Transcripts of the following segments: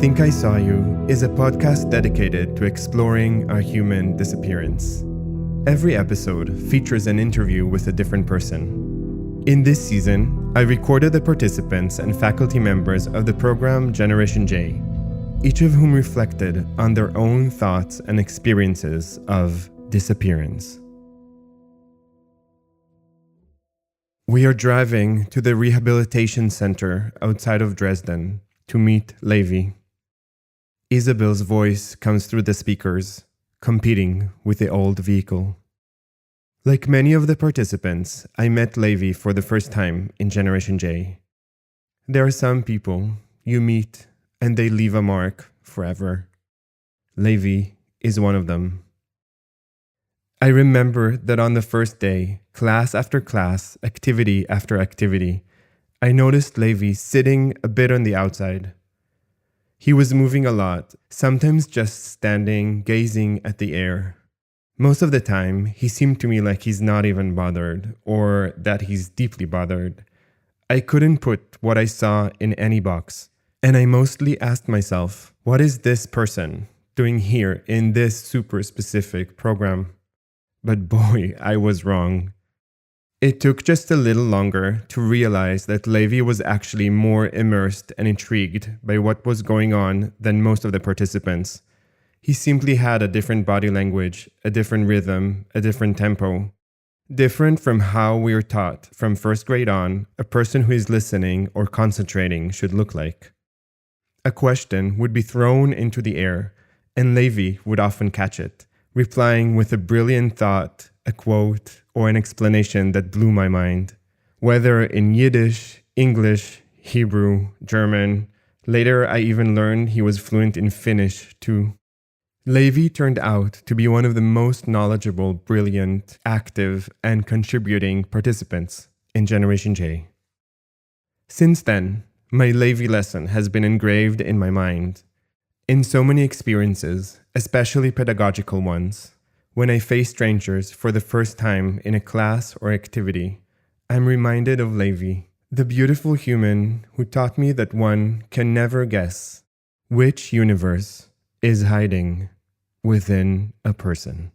Think I Saw You is a podcast dedicated to exploring our human disappearance. Every episode features an interview with a different person. In this season, I recorded the participants and faculty members of the program Generation J, each of whom reflected on their own thoughts and experiences of disappearance. We are driving to the rehabilitation center outside of Dresden to meet Levi. Isabel's voice comes through the speakers, competing with the old vehicle. Like many of the participants, I met Levi for the first time in Generation J. There are some people you meet and they leave a mark forever. Levi is one of them. I remember that on the first day, class after class, activity after activity, I noticed Levi sitting a bit on the outside. He was moving a lot, sometimes just standing, gazing at the air. Most of the time, he seemed to me like he's not even bothered, or that he's deeply bothered. I couldn't put what I saw in any box, and I mostly asked myself, what is this person doing here in this super specific program? But boy, I was wrong. It took just a little longer to realize that Levi was actually more immersed and intrigued by what was going on than most of the participants. He simply had a different body language, a different rhythm, a different tempo. Different from how we are taught from first grade on a person who is listening or concentrating should look like. A question would be thrown into the air, and Levi would often catch it, replying with a brilliant thought, a quote, or an explanation that blew my mind. Whether in Yiddish, English, Hebrew, German, later I even learned he was fluent in Finnish too. Levi turned out to be one of the most knowledgeable, brilliant, active, and contributing participants in Generation J. Since then, my Levi lesson has been engraved in my mind. In so many experiences, especially pedagogical ones, when I face strangers for the first time in a class or activity, I'm reminded of Levi, the beautiful human who taught me that one can never guess which universe is hiding within a person.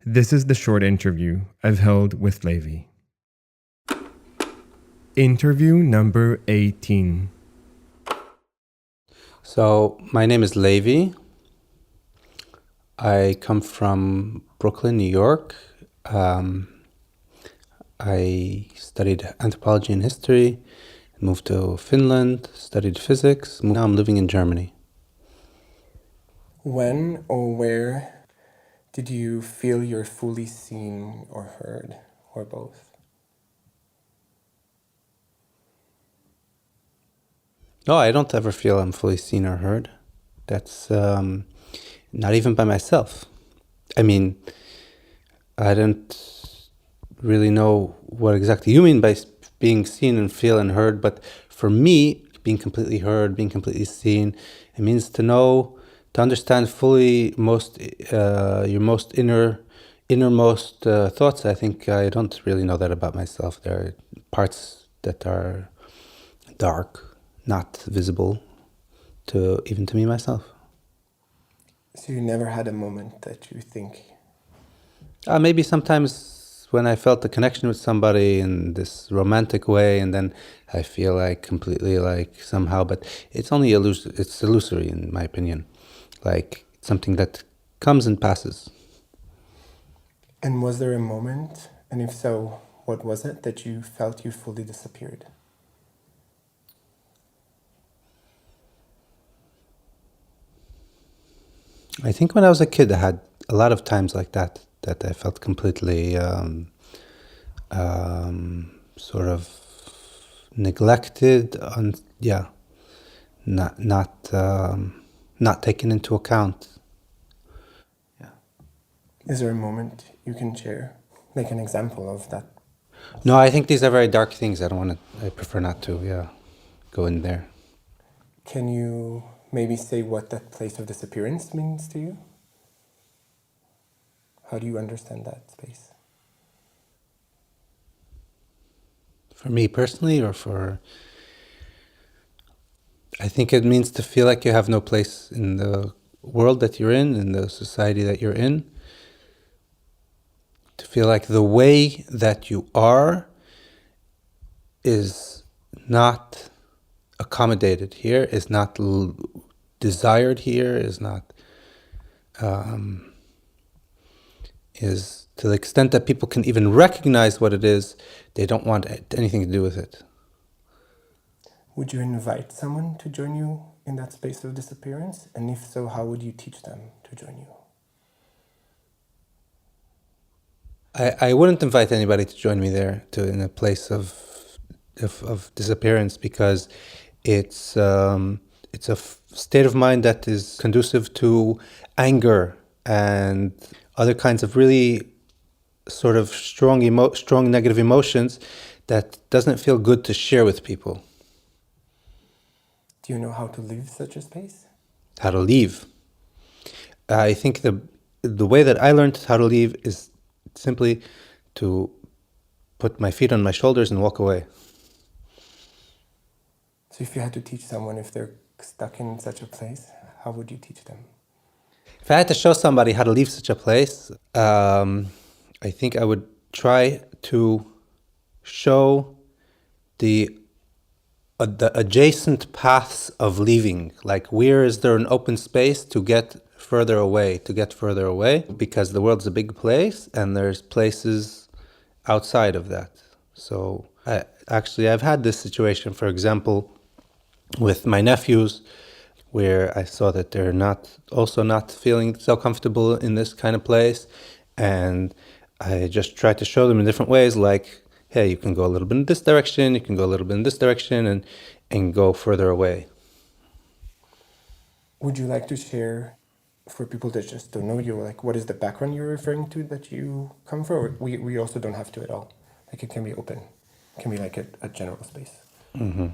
This is the short interview I've held with Levi. Interview number 18. So, my name is Levi. I come from Brooklyn, New York. I studied anthropology and history, moved to Finland, studied physics. Now I'm living in Germany. When or where did you feel you're fully seen or heard, or both? No, I don't ever feel I'm fully seen or heard. That's not even by myself. I mean, I don't really know what exactly you mean by being seen and feel and heard, but for me, being completely heard, being completely seen, it means to understand fully your most innermost thoughts. I think I don't really know that about myself. There are parts that are dark, not visible even to me myself. So you never had a moment that you think... Maybe sometimes when I felt the connection with somebody in this romantic way, and then I feel like completely like somehow, but it's only it's illusory in my opinion, like something that comes and passes. And was there a moment, and if so, what was it, that you felt you fully disappeared? I think when I was a kid, I had a lot of times like that I felt completely sort of neglected, not taken into account. Yeah. Is there a moment you can share, like an example of that? No, I think these are very dark things. I prefer not to, go in there. Can you maybe say what that place of disappearance means to you? How do you understand that space? For me personally, or for... I think it means to feel like you have no place in the world that you're in the society that you're in. To feel like the way that you are is not accommodated here, is not desired here, is not, is to the extent that people can even recognize what it is, they don't want anything to do with it. Would you invite someone to join you in that space of disappearance? And if so, how would you teach them to join you? I wouldn't invite anybody to join me there in a place of disappearance, because it's a state of mind that is conducive to anger and other kinds of really sort of strong negative emotions that doesn't feel good to share with people. Do you know how to leave such a space? How to leave? I think the way that I learned how to leave is simply to put my feet on my shoulders and walk away. So if you had to teach someone if they're stuck in such a place, how would you teach them? If I had to show somebody how to leave such a place, I think I would try to show the adjacent paths of leaving. Like, where is there an open space to get further away, because the world's a big place and there's places outside of that. So I've had this situation, for example, with my nephews, where I saw that they're not feeling so comfortable in this kind of place. And I just tried to show them in different ways, like, hey, you can go a little bit in this direction, you can go a little bit in this direction, and go further away. Would you like to share, for people that just don't know you, like what is the background you're referring to that you come from? Or we also don't have to at all. Like it can be open. It can be like a general space. Mm-hmm.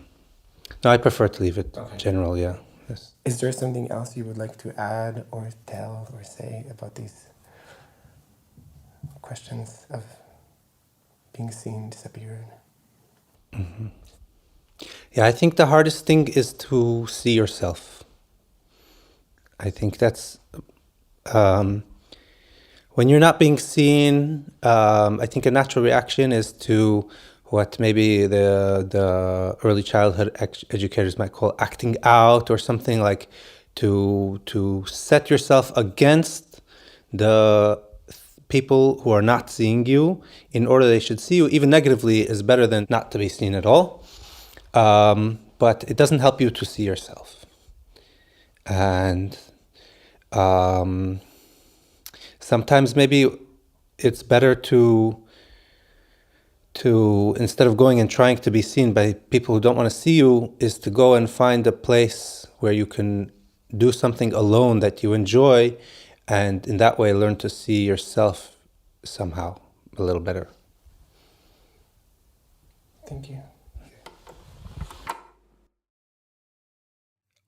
No, I prefer to leave it general, yeah. Yes. Is there something else you would like to add or tell or say about these questions of being seen, disappeared? Mm-hmm. Yeah, I think the hardest thing is to see yourself. I think that's when you're not being seen. I think a natural reaction is to what maybe the early childhood educators might call acting out, or something, like to set yourself against the people who are not seeing you in order they should see you. Even negatively is better than not to be seen at all. But it doesn't help you to see yourself. And sometimes maybe it's better to instead of going and trying to be seen by people who don't want to see you, is to go and find a place where you can do something alone that you enjoy, and in that way learn to see yourself somehow a little better. Thank you.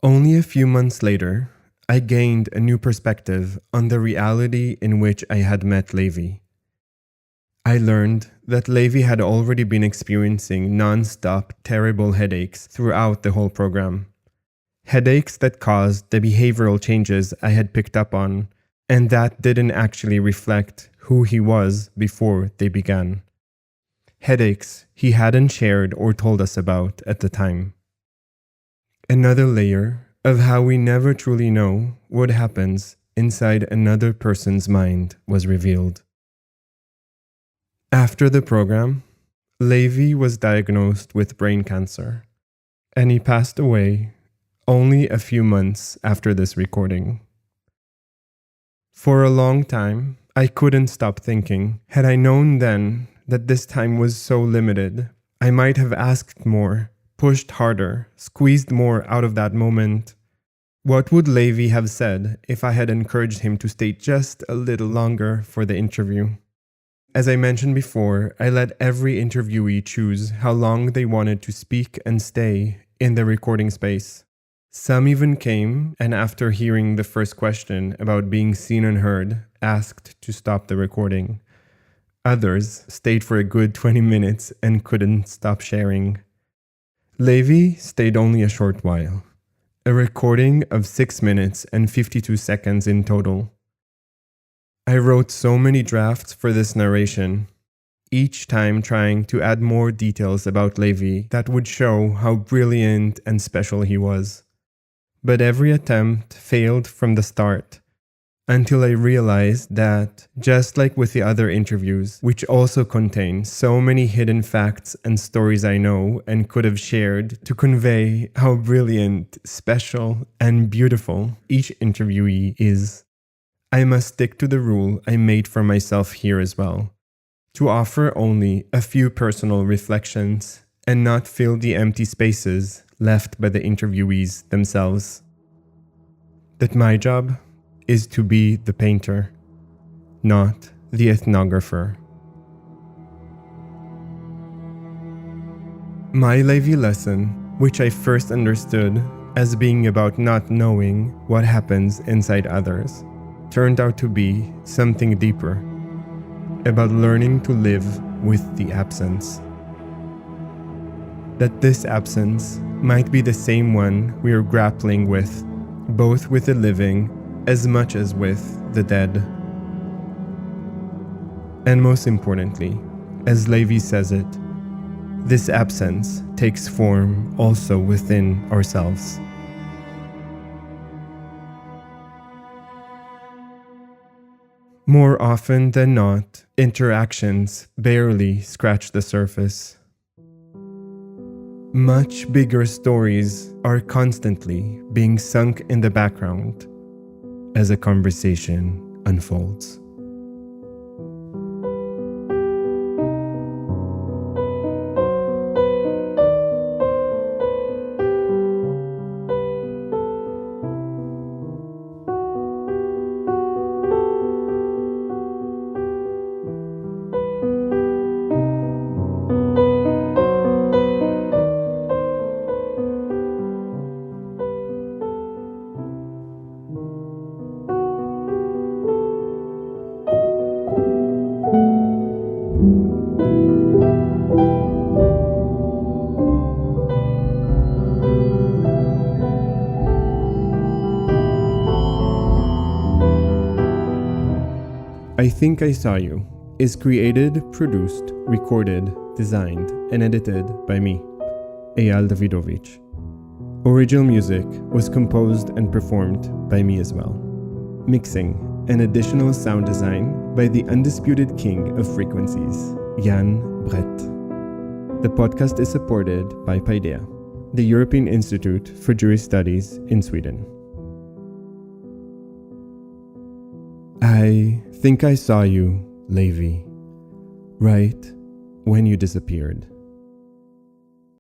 Only a few months later, I gained a new perspective on the reality in which I had met Levi. I learned that Levi had already been experiencing non-stop terrible headaches throughout the whole program. Headaches that caused the behavioral changes I had picked up on, and that didn't actually reflect who he was before they began. Headaches he hadn't shared or told us about at the time. Another layer of how we never truly know what happens inside another person's mind was revealed. After the program, Levi was diagnosed with brain cancer, and he passed away only a few months after this recording. For a long time, I couldn't stop thinking, had I known then that this time was so limited, I might have asked more, pushed harder, squeezed more out of that moment. What would Levi have said if I had encouraged him to stay just a little longer for the interview? As I mentioned before, I let every interviewee choose how long they wanted to speak and stay in the recording space. Some even came, and after hearing the first question about being seen and heard, asked to stop the recording. Others stayed for a good 20 minutes and couldn't stop sharing. Levi stayed only a short while. a recording of 6 minutes and 52 seconds in total. I wrote so many drafts for this narration, each time trying to add more details about Levi that would show how brilliant and special he was. But every attempt failed from the start, until I realized that, just like with the other interviews, which also contain so many hidden facts and stories I know and could have shared to convey how brilliant, special, and beautiful each interviewee is, I must stick to the rule I made for myself here as well, to offer only a few personal reflections and not fill the empty spaces left by the interviewees themselves. That my job is to be the painter, not the ethnographer. My Levi lesson, which I first understood as being about not knowing what happens inside others, turned out to be something deeper, about learning to live with the absence. That this absence might be the same one we are grappling with, both with the living as much as with the dead. And most importantly, as Levi says it, this absence takes form also within ourselves. More often than not, interactions barely scratch the surface. Much bigger stories are constantly being sunk in the background as a conversation unfolds. I Think I Saw You is created, produced, recorded, designed, and edited by me, Eyal Davidovitch. Original music was composed and performed by me as well. Mixing and additional sound design by the undisputed king of frequencies, Jan Brett. The podcast is supported by Paideia, the European Institute for Jewish Studies in Sweden. I think I saw you, Levi, right when you disappeared.